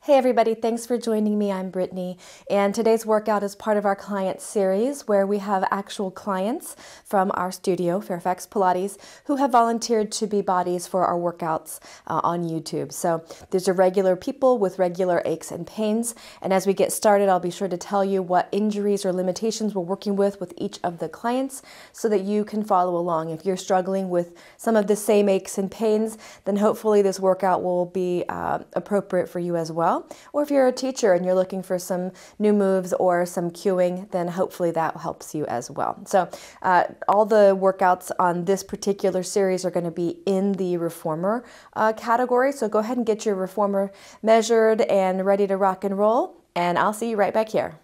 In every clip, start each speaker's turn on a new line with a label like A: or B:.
A: Hey everybody, thanks for joining me. I'm Brittany, and today's workout is part of our client series where we have actual clients from our studio, Fairfax Pilates, who have volunteered to be bodies for our workouts on YouTube. So these are regular people with regular aches and pains, and as we get started, I'll be sure to tell you what injuries or limitations we're working with each of the clients so that you can follow along. If you're struggling with some of the same aches and pains, then hopefully this workout will be appropriate for you as well. Or if you're a teacher and you're looking for some new moves or some cueing, then hopefully that helps you as well. So all the workouts on this particular series are going to be in the reformer category. So go ahead and get your reformer measured and ready to rock and roll, and I'll see you right back here.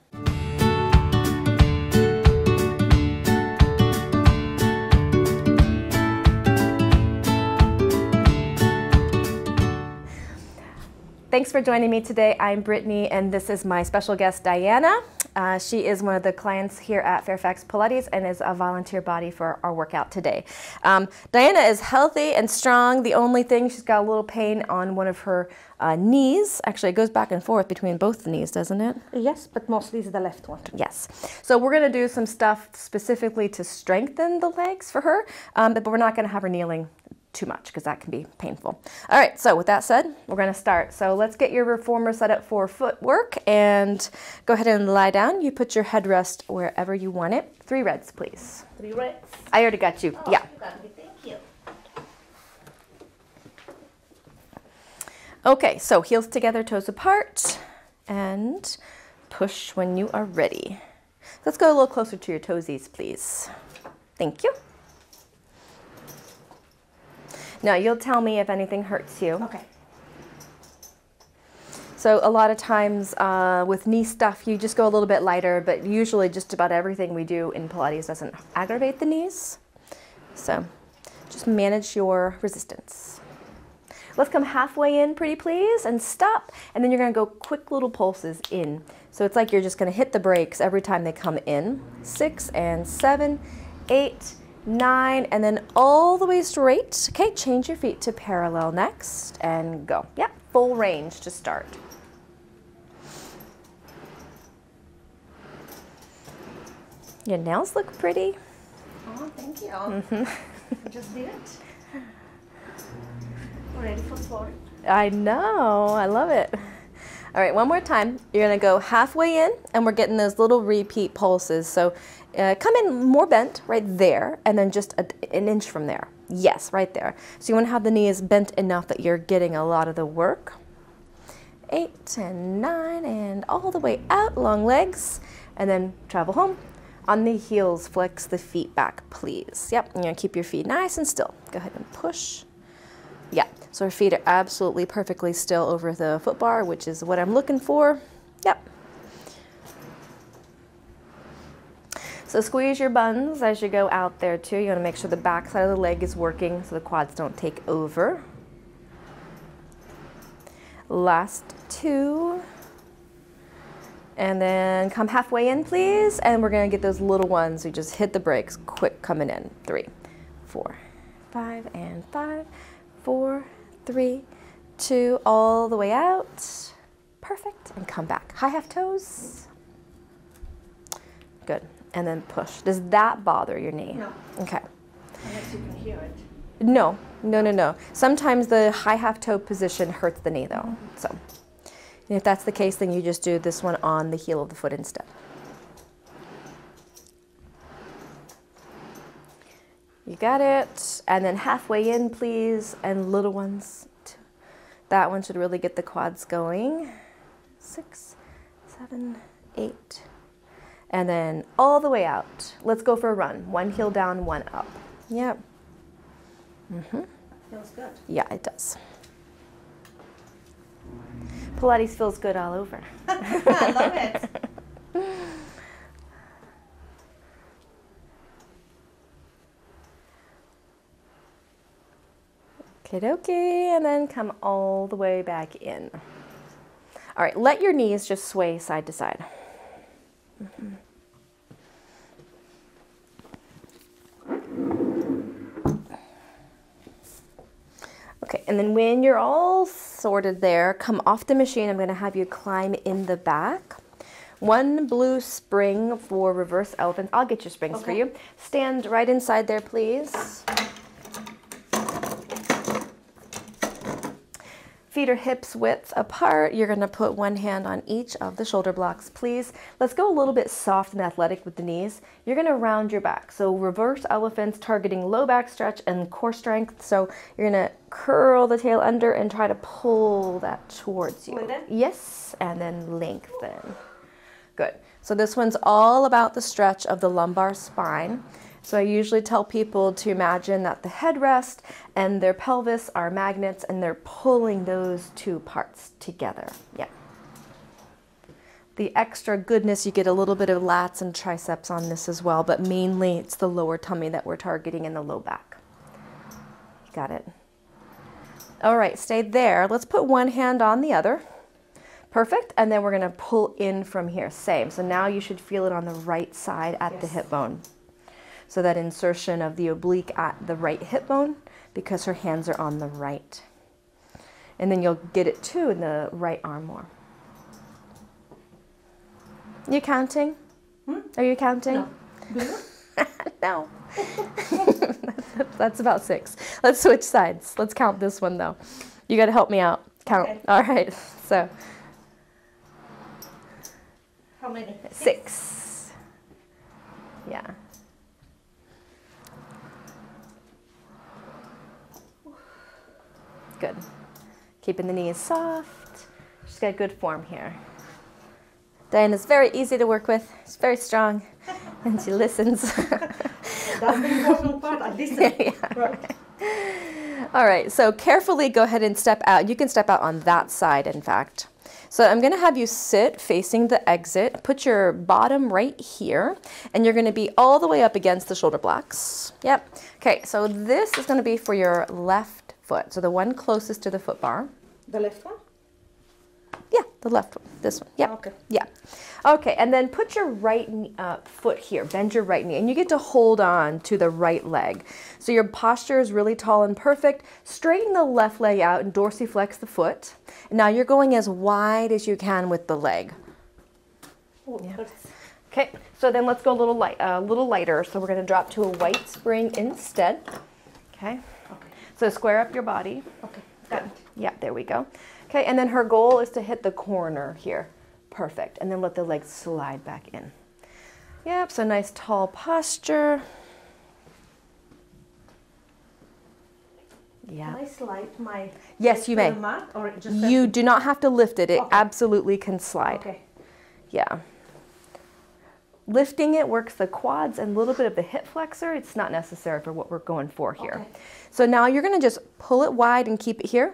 A: Thanks for joining me today. I'm Brittany, and this is my special guest, Diana. She is one of the clients here at Fairfax Pilates and is a volunteer body for our workout today. Diana is healthy and strong. The only thing, she's got a little pain on one of her knees. Actually, it goes back and forth between both the knees, doesn't it?
B: Yes, but mostly it's the left one.
A: Yes. So we're going to do some stuff specifically to strengthen the legs for her, but we're not going to have her kneeling too much because that can be painful. All right, so with that said, we're going to start. So let's get your reformer set up for footwork and go ahead and lie down. You put your headrest wherever you want it. 3 reds, please.
B: 3 reds?
A: I already got you.
B: Oh,
A: yeah.
B: You got me. Thank you.
A: Okay, so heels together, toes apart, and push when you are ready. Let's go a little closer to your toesies, please. Thank you. Now, you'll tell me if anything hurts you.
B: Okay.
A: So a lot of times with knee stuff, you just go a little bit lighter, but usually just about everything we do in Pilates doesn't aggravate the knees. So just manage your resistance. Let's come halfway in, pretty please, and stop. And then you're gonna go quick little pulses in. So it's like you're just gonna hit the brakes every time they come in. 6 and 7, 8, 9, and then all the way straight. Okay, change your feet to parallel next and go. Yeah, full range to start. Your nails look pretty.
B: Oh, thank you. Just did it. We're ready for floor.
A: I know, I love it. All right, one more time. You're gonna go halfway in, and we're getting those little repeat pulses. So come in more bent right there, and then just an inch from there. Yes, right there. So you wanna have the knees bent enough that you're getting a lot of the work. 8 and 9, and all the way out, long legs, and then travel home. On the heels, flex the feet back, please. Yep, you're gonna keep your feet nice and still. Go ahead and push. Yeah, so our feet are absolutely perfectly still over the foot bar, which is what I'm looking for. Yep. So squeeze your buns as you go out there too. You want to make sure the back side of the leg is working so the quads don't take over. Last 2. And then come halfway in, please. And we're going to get those little ones. We just hit the brakes quick coming in. 3, 4, 5, and 5. 4, 3, 2, all the way out. Perfect. And come back. High half toes. Good. And then push. Does that bother your knee?
B: No.
A: Okay.
B: Unless you can hear it.
A: No. No, no, no. Sometimes the high half toe position hurts the knee though. So if that's the case, then you just do this one on the heel of the foot instead. You got it. And then halfway in, please, and little ones. That one should really get the quads going. 6, 7, 8. And then all the way out. Let's go for a run. 1 heel down, 1 up. Yep.
B: Feels good.
A: Yeah, it does. Pilates feels good all over.
B: I love it.
A: Okie, and then come all the way back in. All right, let your knees just sway side to side. Okay, and then when you're all sorted there, come off the machine. I'm going to have you climb in the back. One blue spring for reverse elephants. I'll get your springs for you. Stand right inside there, please. Feet are hips width apart. You're going to put one hand on each of the shoulder blocks, please. Let's go a little bit soft and athletic with the knees. You're going to round your back. So reverse elephants targeting low back stretch and core strength. So you're going to curl the tail under and try to pull that towards you. Yes, and then lengthen. Good. So this one's all about the stretch of the lumbar spine. So I usually tell people to imagine that the headrest and their pelvis are magnets and they're pulling those two parts together. Yeah. The extra goodness, you get a little bit of lats and triceps on this as well, but mainly it's the lower tummy that we're targeting in the low back. Got it. All right, stay there. Let's put one hand on the other. Perfect. And then we're going to pull in from here. Same. So now you should feel it on the right side at the hip bone. So that insertion of the oblique at the right hip bone because her hands are on the right. And then you'll get it too in the right arm more. You counting? Are you counting?
B: No.
A: No. That's about 6. Let's switch sides. Let's count this one though. You got to help me out. Count. Okay. All right. So.
B: How many?
A: 6. Yeah. Good. Keeping the knees soft. She's got good form here. Diana's very easy to work with. She's very strong, and she listens.
B: That's the important part. I listen.
A: Yeah. Right. All right. So carefully go ahead and step out. You can step out on that side, in fact. So I'm going to have you sit facing the exit. Put your bottom right here, and you're going to be all the way up against the shoulder blocks. Yep. Okay. So this is going to be for your left foot, so the one closest to the foot bar.
B: The left one?
A: Yeah, the left one, this one. Yeah.
B: Okay.
A: Yeah. Okay, and then put your right foot here, bend your right knee, and you get to hold on to the right leg. So your posture is really tall and perfect. Straighten the left leg out and dorsiflex the foot. And now you're going as wide as you can with the leg.
B: Oh, yeah.
A: Okay, so then let's go a little lighter. So we're going to drop to a white spring instead. Okay. So square up your body.
B: Okay, got it.
A: Yeah, there we go. Okay, and then her goal is to hit the corner here. Perfect. And then let the legs slide back in. Yep, so nice tall posture. Yeah.
B: Can I slide my
A: Yes, you may.
B: mat, or just
A: you do not have to lift it. It
B: Okay.
A: absolutely can slide.
B: Okay.
A: Yeah. Lifting it works the quads and a little bit of the hip flexor. It's not necessary for what we're going for here.
B: Okay.
A: So now you're going to just pull it wide and keep it here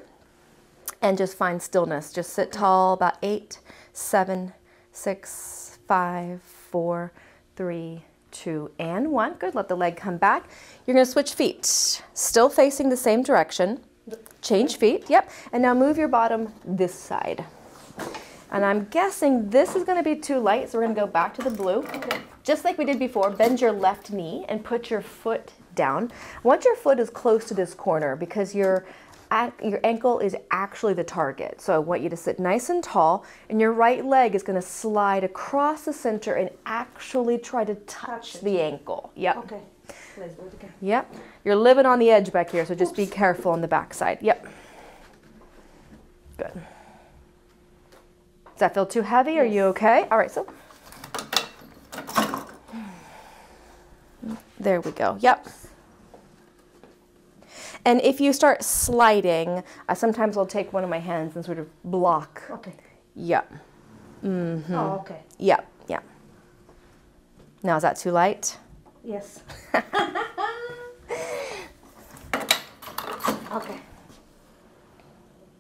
A: and just find stillness. Just sit tall, about 8, 7, 6, 5, 4, 3, 2, and 1. Good. Let the leg come back. You're going to switch feet. Still facing the same direction. Change feet. Yep. And now move your bottom this side. And I'm guessing this is going to be too light, so we're going to go back to the blue.
B: Okay.
A: Just like we did before, bend your left knee and put your foot down. Once your foot is close to this corner, because your ankle is actually the target. So I want you to sit nice and tall, and your right leg is going to slide across the center and actually try to touch the ankle. Yep.
B: Okay. Let's do it again.
A: Yep. You're living on the edge back here, so just be careful on the back side. Yep. Good. Does that feel too heavy? Yes. Are you okay? All right, so there we go. Yep. And if you start sliding, sometimes I'll take one of my hands and sort of block.
B: Okay.
A: Yep. Mm-hmm.
B: Oh, okay.
A: Yep, yep. Now, is that too light?
B: Yes. Okay.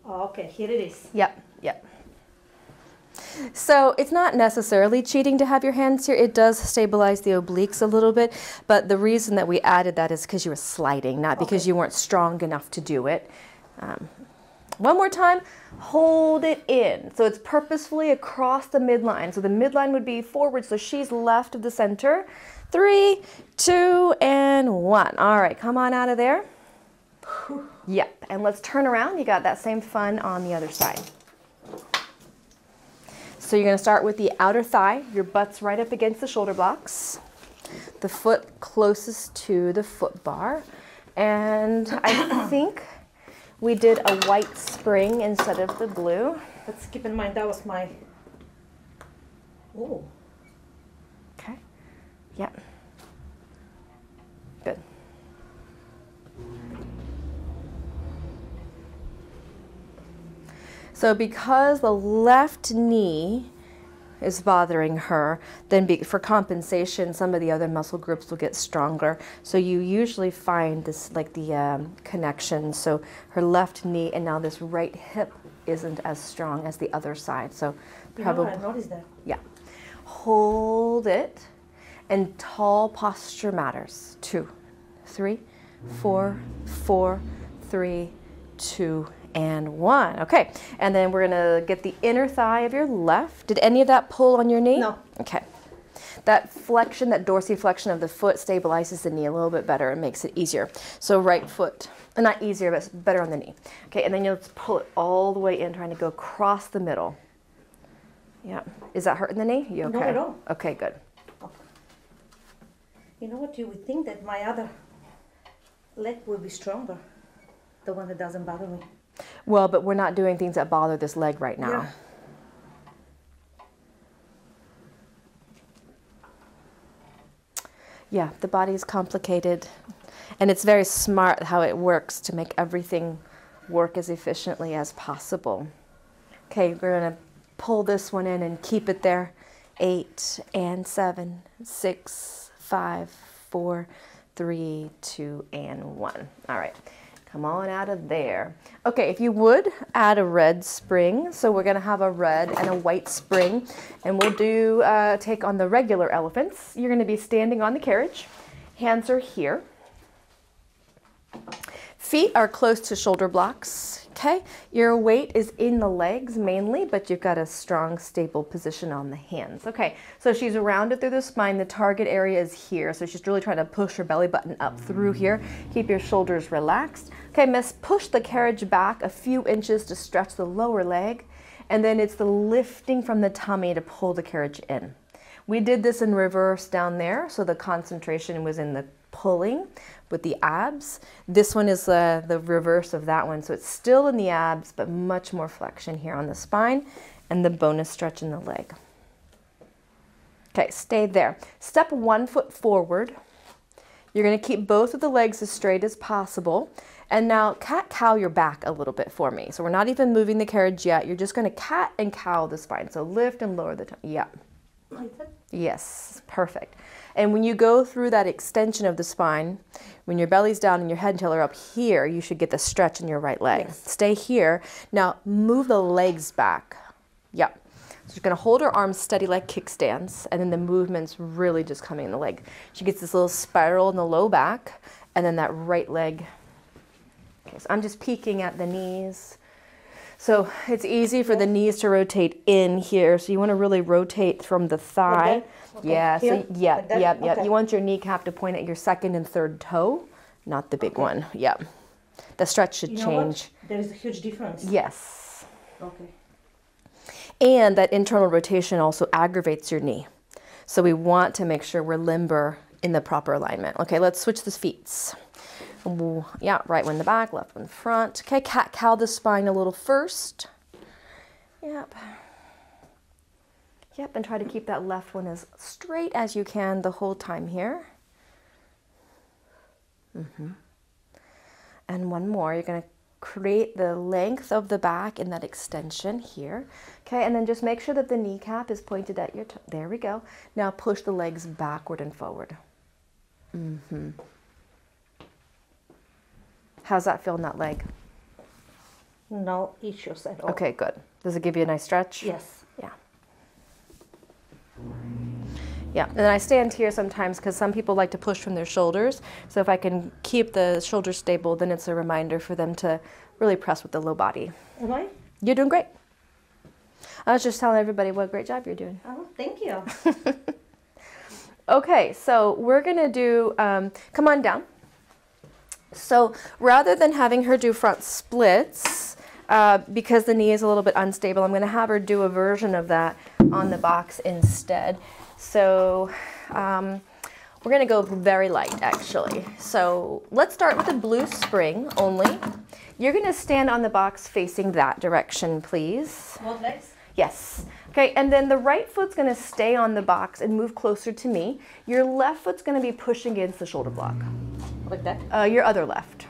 B: Oh, okay, here it is.
A: Yep, yep. So it's not necessarily cheating to have your hands here. It does stabilize the obliques a little bit, but the reason that we added that is because you were sliding, not because you weren't strong enough to do it. One more time, hold it in. So it's purposefully across the midline. So the midline would be forward, so she's left of the center. 3, 2, and 1. All right, come on out of there. Yep, and let's turn around. You got that same fun on the other side. So you're gonna start with the outer thigh. Your butt's right up against the shoulder blocks. The foot closest to the foot bar. And I think we did a white spring instead of the blue.
B: Let's keep in mind that was my... Oh.
A: Okay, yep. Good. So because the left knee is bothering her, then for compensation, some of the other muscle groups will get stronger. So you usually find this, like the connection. So her left knee and now this right hip isn't as strong as the other side. So probably,
B: I noticed that.
A: yeah. Hold it, and tall posture matters. 2, 3, 4, 4, 3, 2, and 1. Okay, and then we're gonna get the inner thigh of your left. Did any of that pull on your knee?
B: No.
A: Okay. That flexion, that dorsiflexion of the foot stabilizes the knee a little bit better and makes it easier. So right foot, not easier, but it's better on the knee. Okay, and then you'll pull it all the way in, trying to go across the middle. Yeah. Is that hurting the knee? You okay?
B: Not at all.
A: Okay, good.
B: Okay. You know what? You would think that my other leg would be stronger. The one that doesn't bother me.
A: Well, but we're not doing things that bother this leg right now.
B: Yeah.
A: Yeah, the body is complicated, and it's very smart how it works to make everything work as efficiently as possible. Okay, we're going to pull this one in and keep it there. 8 and 7, 6, 5, 4, 3, 2, and 1. All right. Come on out of there. Okay, if you would, add a red spring. So we're gonna have a red and a white spring, and we'll do take on the regular elephants. You're gonna be standing on the carriage. Hands are here. Feet are close to shoulder blocks, okay? Your weight is in the legs mainly, but you've got a strong, stable position on the hands. Okay, so she's rounded through the spine. The target area is here, so she's really trying to push her belly button up through here. Keep your shoulders relaxed. Okay, miss, push the carriage back a few inches to stretch the lower leg, and then it's the lifting from the tummy to pull the carriage in. We did this in reverse down there, so the concentration was in the pulling with the abs. This one is the reverse of that one, so it's still in the abs, but much more flexion here on the spine and the bonus stretch in the leg. Okay, stay there. Step 1 foot forward. You're going to keep both of the legs as straight as possible. And now cat-cow your back a little bit for me. So we're not even moving the carriage yet. You're just going to cat and cow the spine. So lift and lower the tongue. Yeah.
B: Like that?
A: Yes, perfect. And when you go through that extension of the spine, when your belly's down and your head and tail are up here, you should get the stretch in your right leg.
B: Yes.
A: Stay here. Now move the legs back. Yep. So she's going to hold her arms steady like kickstands, and then the movement's really just coming in the leg. She gets this little spiral in the low back, and then that right leg. Okay, so I'm just peeking at the knees. So it's easy for the knees to rotate in here. So you want to really rotate from the thigh.
B: Like that? Okay.
A: Yeah,
B: Here?
A: so yeah,
B: Like that?
A: yep, yep.
B: Okay.
A: You want your kneecap to point at your second and third toe, not the big
B: Okay.
A: one. Yep. The stretch should
B: You know
A: change.
B: what? There is a huge difference.
A: Yes.
B: Okay.
A: And that internal rotation also aggravates your knee. So we want to make sure we're limber in the proper alignment. Okay, let's switch the feet. Ooh, yeah, right one in the back, left one in front. Okay, cat-cow the spine a little first. Yep. Yep, and try to keep that left one as straight as you can the whole time here. And one more. You're going to create the length of the back in that extension here. Okay, and then just make sure that the kneecap is pointed at your toe. There we go. Now push the legs backward and forward. How's that feel in that leg?
B: No issues at all.
A: Okay, good. Does it give you a nice stretch?
B: Yes.
A: Yeah. Yeah, and then I stand here sometimes because some people like to push from their shoulders. So if I can keep the shoulders stable, then it's a reminder for them to really press with the low body.
B: Am I?
A: You're doing great. I was just telling everybody what a great job you're doing.
B: Oh, thank you.
A: Okay, so we're gonna do, come on down. So rather than having her do front splits, because the knee is a little bit unstable, I'm going to have her do a version of that on the box instead. So we're going to go very light, actually. So let's start with a blue spring only. You're going to stand on the box facing that direction, please.
B: Both legs?
A: Yes. Okay, and then the right foot's going to stay on the box and move closer to me. Your left foot's going to be pushing against the shoulder block.
B: Like that?
A: Your other left.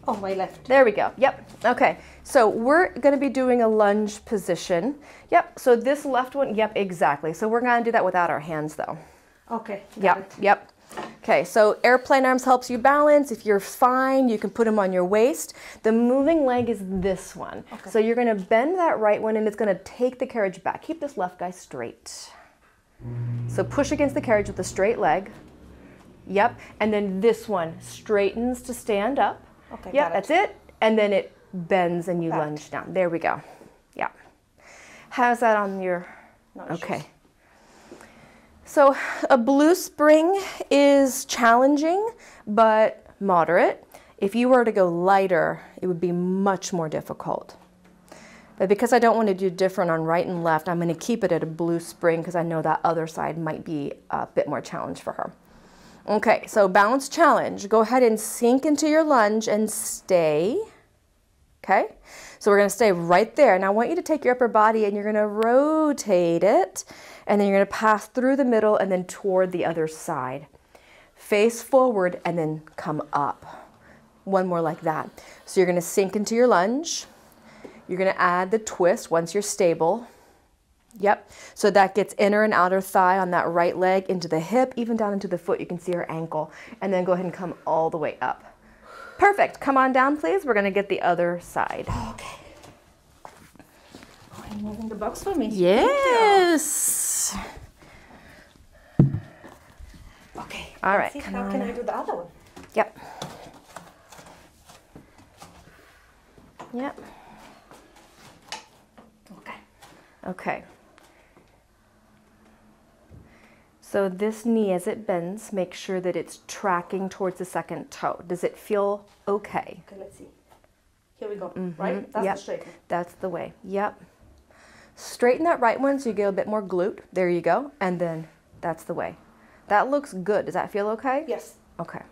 B: Oh, my left.
A: There we go. Yep. Okay. So we're going to be doing a lunge position. Yep. So this left one, yep, exactly. So we're going to do that without our hands though.
B: Okay.
A: Yep. Yep. Okay. So airplane arms helps you balance. If you're fine, you can put them on your waist. The moving leg is this one. Okay. So you're going to bend that right one and it's going to take the carriage back. Keep this left guy straight. So push against the carriage with a straight leg. Yep. And then this one straightens to stand up.
B: Okay,
A: yep, that's it. And then it bends and you lunge down. There we go. Yeah. How's that on your... Okay. So a blue spring is challenging, but moderate. If you were to go lighter, it would be much more difficult. But because I don't want to do different on right and left, I'm going to keep it at a blue spring because I know that other side might be a bit more challenge for her. Okay, so balance challenge. Go ahead and sink into your lunge and stay. Okay, so we're going to stay right there. Now I want you to take your upper body and you're going to rotate it, and then you're going to pass through the middle and then toward the other side. Face forward and then come up. One more like that. So you're going to sink into your lunge. You're going to add the twist once you're stable. Yep, so that gets inner and outer thigh on that right leg into the hip, even down into the foot. You can see her ankle. And then go ahead and come all the way up. Perfect. Come on down, please. We're going to get the other side.
B: Okay. Are you moving the box for me?
A: Yes.
B: Okay.
A: All right.
B: How can I do the other one?
A: Yep. Yep.
B: Okay.
A: Okay. So this knee, as it bends, make sure that it's tracking towards the second toe. Does it feel okay?
B: Okay, let's see. Here we go, right? That's the straight one.
A: That's the way, yep. Straighten that right one so you get a bit more glute. There you go. And then that's the way. That looks good. Does that feel okay?
B: Yes.
A: Okay.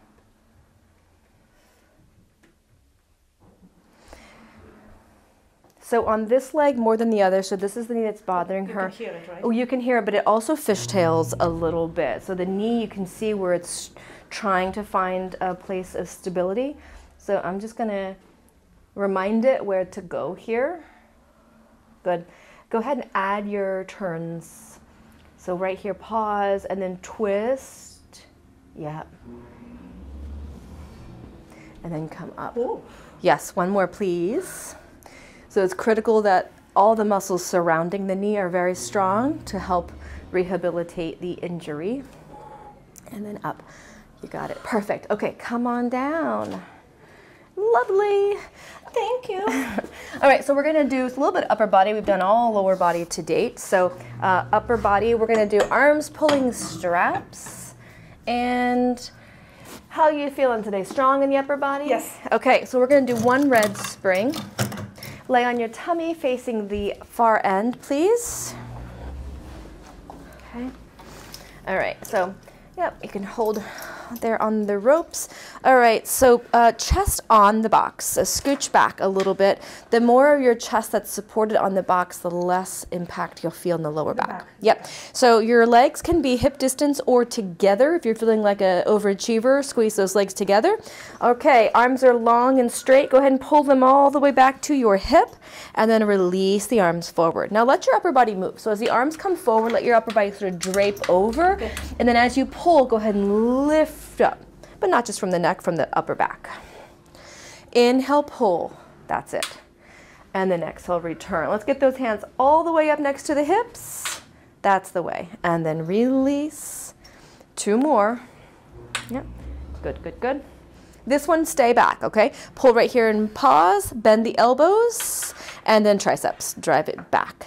A: So on this leg more than the other, so this is the knee that's bothering her.
B: You can hear it, right?
A: Oh, you can hear it, but it also fishtails a little bit. So the knee, you can see where it's trying to find a place of stability. So I'm just going to remind it where to go here. Good. Go ahead and add your turns. So right here, pause, and then twist. Yep. And then come up.
B: Ooh.
A: Yes, one more, please. So it's critical that all the muscles surrounding the knee are very strong to help rehabilitate the injury. And then up. You got it. Perfect. Okay, come on down. Lovely.
B: Thank you.
A: All right, so we're going to do a little bit of upper body. We've done all lower body to date. So upper body, we're going to do arms pulling straps. And how are you feeling today? Strong in the upper body?
B: Yes.
A: Okay, so we're going to do one red spring. Lay on your tummy facing the far end, please. Okay. All right, so, yep, you can hold there on the ropes. All right, so chest on the box. So scooch back a little bit. The more of your chest that's supported on the box, the less impact you'll feel in the lower back. Yep. So your legs can be hip distance or together. If you're feeling like an overachiever, squeeze those legs together. Okay, arms are long and straight. Go ahead and pull them all the way back to your hip and then release the arms forward. Now let your upper body move. So as the arms come forward, let your upper body sort of drape over. Okay. And then as you pull, go ahead and lift up, but not just from the neck, from the upper back. Inhale, pull. That's it. And then exhale, return. Let's get those hands all the way up next to the hips. That's the way. And then release. Two more. Yep. Good, good, good. This one, stay back, okay? Pull right here and pause. Bend the elbows. And then triceps. Drive it back.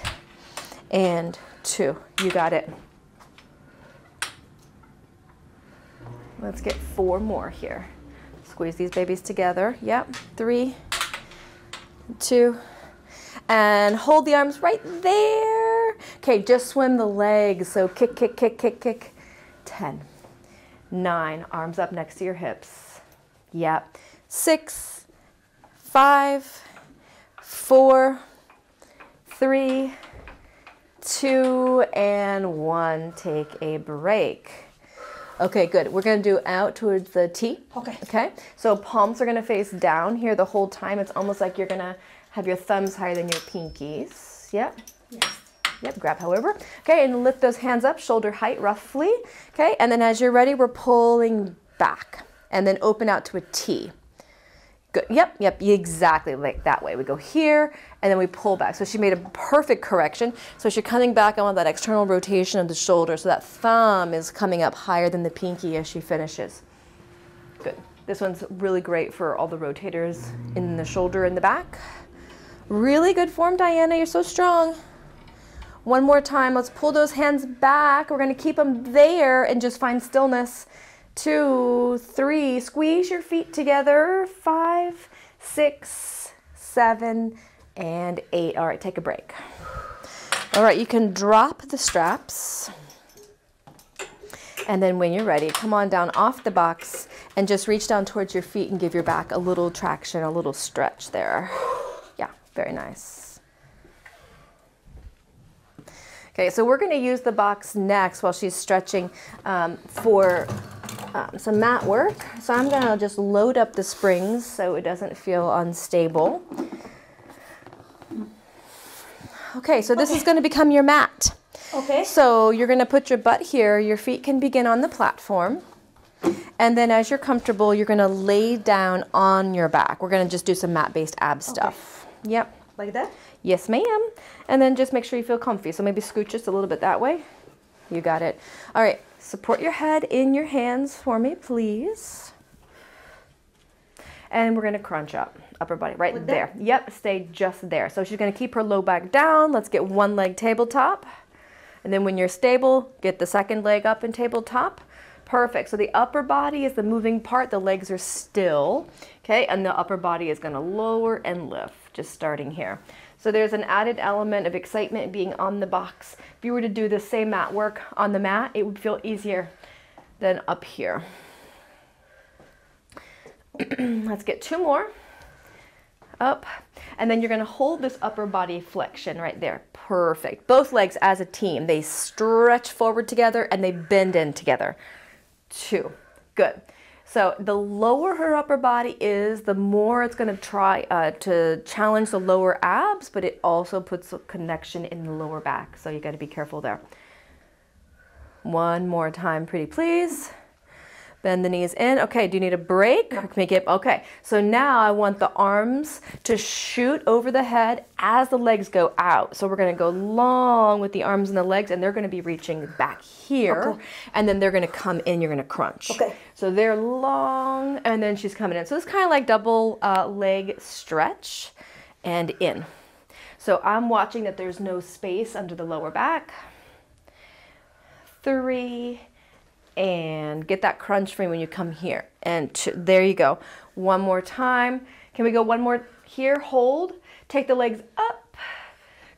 A: And two. You got it. Let's get four more here. Squeeze these babies together. Yep. 3, 2, and hold the arms right there. Okay, just swim the legs. So kick, kick, kick, kick, kick. 10, 9, arms up next to your hips. Yep. 6, 5, 4, 3, 2, and 1. Take a break. Okay, good. We're going to do out towards the T.
B: Okay.
A: Okay. So palms are going to face down here the whole time. It's almost like you're going to have your thumbs higher than your pinkies. Yep.
B: Yes.
A: Yep, grab however. Okay, and lift those hands up, shoulder height roughly. Okay, and then as you're ready, we're pulling back and then open out to a T. Good, yep, exactly like that way. We go here and then we pull back. So she made a perfect correction. So as you're coming back, I want that external rotation of the shoulder so that thumb is coming up higher than the pinky as she finishes. Good. This one's really great for all the rotators in the shoulder and the back. Really good form, Diana, you're so strong. One more time, let's pull those hands back. We're gonna keep them there and just find stillness. 2, 3, squeeze your feet together. 5, 6, 7, and 8. All right, take a break. All right, you can drop the straps. And then when you're ready, come on down off the box and just reach down towards your feet and give your back a little traction, a little stretch there. Yeah, very nice. Okay, so we're going to use the box next while she's stretching for some mat work. So I'm going to just load up the springs so it doesn't feel unstable. Okay, so this is going to become your mat.
B: Okay.
A: So you're going to put your butt here. Your feet can begin on the platform. And then as you're comfortable, you're going to lay down on your back. We're going to just do some mat-based ab stuff. Okay. Yep.
B: Like that?
A: Yes, ma'am. And then just make sure you feel comfy. So maybe scooch just a little bit that way. You got it. All right. Support your head in your hands for me, please. And we're going to crunch up. Upper body right
B: With
A: there.
B: that?
A: Yep. Stay just there. So she's going to keep her low back down. Let's get one leg tabletop. And then when you're stable, get the second leg up and tabletop. Perfect. So the upper body is the moving part. The legs are still. Okay. And the upper body is going to lower and lift. Just starting here. So there's an added element of excitement being on the box. If you were to do the same mat work on the mat, it would feel easier than up here. Let's get 2 more. Up. And then you're going to hold this upper body flexion right there. Perfect. Both legs as a team. They stretch forward together and they bend in together. 2. Good. So the lower her upper body is, the more it's going to try to challenge the lower abs, but it also puts a connection in the lower back. So you got to be careful there. One more time, pretty please. Bend the knees in. Okay, do you need a break? Make it, okay, so now I want the arms to shoot over the head as the legs go out. So we're going to go long with the arms and the legs, and they're going to be reaching back here. Okay. And then they're going to come in, you're going to crunch. Okay. So they're long, and then she's coming in. So it's kind of like double leg stretch and in. So I'm watching that there's no space under the lower back. 3, and get that crunch frame when you come here. And there you go. One more time. Can we go one more here? Hold. Take the legs up.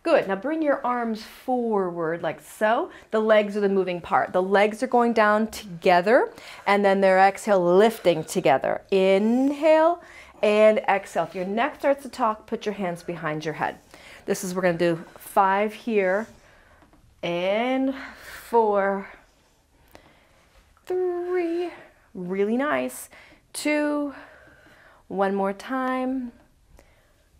A: Good. Now bring your arms forward like so. The legs are the moving part. The legs are going down together, and then their exhale lifting together. Inhale and exhale. If your neck starts to talk, put your hands behind your head. This is, we're going to do 5 here and 4, 3, really nice, 2, one more time,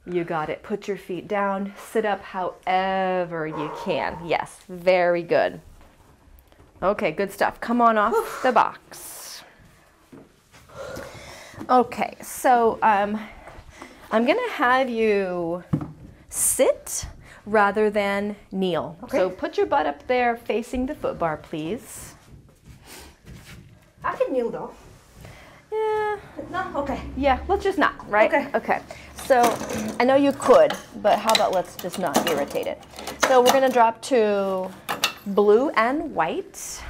A: you got it. Put your feet down, sit up however you can. Yes, very good. Okay, good stuff. Come on off the box. Okay, so I'm gonna have you sit rather than kneel. Okay. So put your butt up there facing the foot bar, please.
B: I can kneel though.
A: Yeah.
B: No? Okay.
A: Yeah, let's just not, right?
B: Okay.
A: Okay. So I know you could, but how about let's just not irritate it. So we're going to drop to blue and white.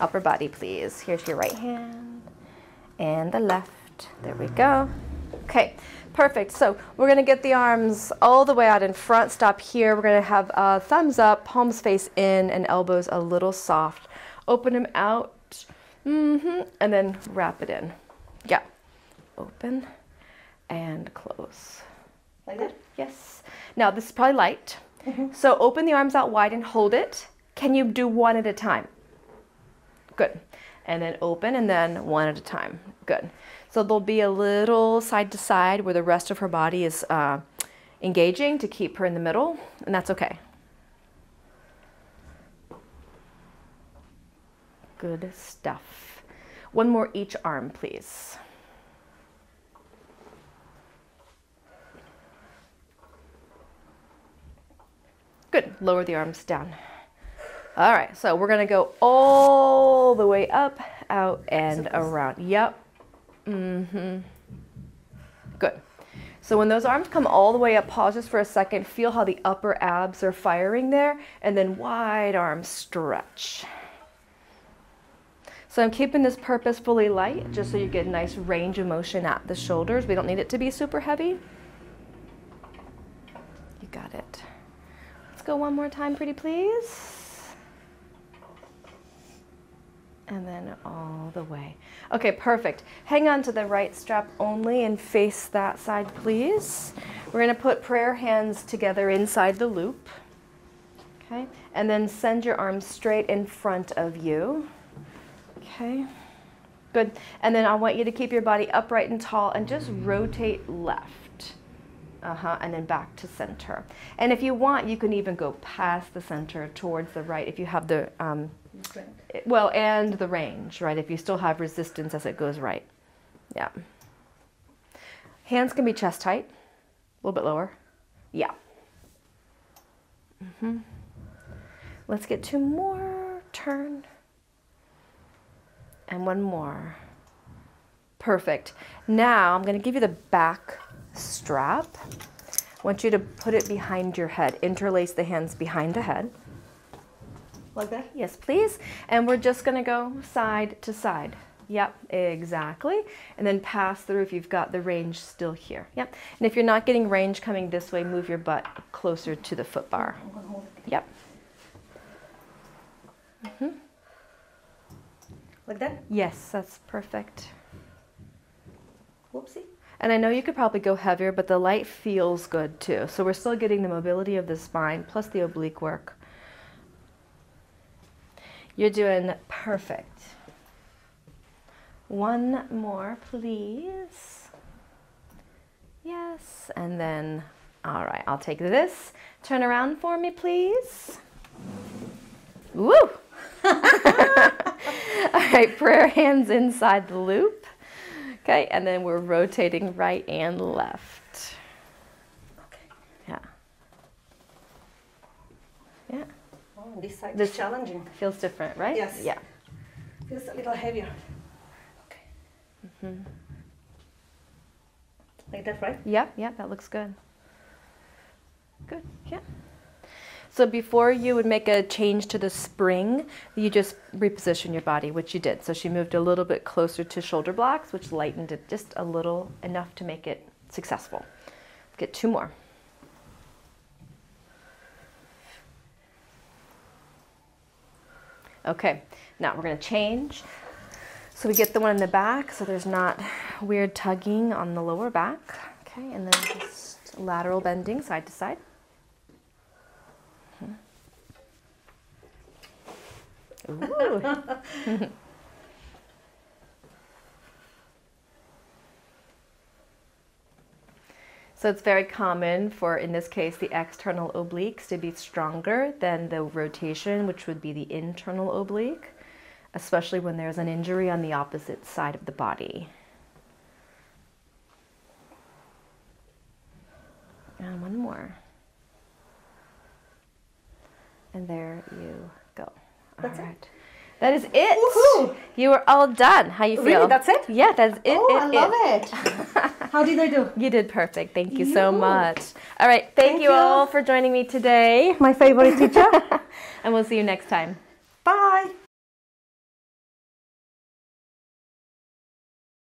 A: Upper body, please. Here's your right hand. and the left. There we go. Okay, perfect. So we're going to get the arms all the way out in front. Stop here. We're going to have thumbs up, palms face in, and elbows a little soft. Open them out, and then wrap it in. Yeah. Open and close.
B: Like that?
A: Yes. Now this is probably light. So open the arms out wide and hold it. Can you do one at a time? Good. And then open and then one at a time. Good. So there'll be a little side to side where the rest of her body is engaging to keep her in the middle, and that's okay. Good stuff. One more each arm, please. Good. Lower the arms down. All right, so we're going to go all the way up, out, and around. Yep. Good. So when those arms come all the way up, pause just for a second. Feel how the upper abs are firing there, and then wide arm stretch. So I'm keeping this purposefully light, just so you get a nice range of motion at the shoulders. We don't need it to be super heavy. You got it. Let's go one more time, pretty please. And then all the way. Okay, perfect. Hang on to the right strap only and face that side, please. We're going to put prayer hands together inside the loop. Okay, and then send your arms straight in front of you. Okay, good. And then I want you to keep your body upright and tall and just rotate left. And then back to center. And if you want, you can even go past the center towards the right if you have the, well, and the range, right? If you still have resistance as it goes right. Yeah. Hands can be chest height, a little bit lower. Yeah. Let's get two more. Turn. And one more. Perfect. Now I'm going to give you the back strap. I want you to put it behind your head. Interlace the hands behind the head.
B: Like that?
A: Yes, please. And we're just going to go side to side. Yep, exactly. And then pass through if you've got the range still here. Yep. And if you're not getting range coming this way, move your butt closer to the foot bar. Yep.
B: Like that?
A: Yes, that's perfect.
B: Whoopsie.
A: And I know you could probably go heavier, but the light feels good too. So we're still getting the mobility of the spine plus the oblique work. You're doing perfect. One more, please. Yes, and then, all right, I'll take this. Turn around for me, please. Woo! All right, prayer hands inside the loop. Okay, and then we're rotating right and left.
B: Okay.
A: Yeah. Yeah.
B: Oh, this side is challenging.
A: Feels different, right?
B: Yes.
A: Yeah.
B: Feels a little heavier. Okay. Like that, right?
A: Yep, yep, that looks good. Good, yeah. So before you would make a change to the spring, you just reposition your body, which you did. So she moved a little bit closer to shoulder blocks, which lightened it just a little, enough to make it successful. Get two more. Okay, now we're going to change. So we get the one in the back, so there's not weird tugging on the lower back. Okay, and then just lateral bending side to side. Ooh. So it's very common for, in this case, the external obliques to be stronger than the rotation, which would be the internal oblique, especially when there's an injury on the opposite side of the body. And one more. And there you go.
B: That's
A: all right.
B: it?
A: That is it.
B: Woohoo!
A: You are all done. How you feel?
B: Really? That's it?
A: Yeah, that's it.
B: Oh, I love it. How did I do?
A: You did perfect. Thank you so much. All right. Thank you all for joining me today.
B: My favorite teacher.
A: And we'll see you next time.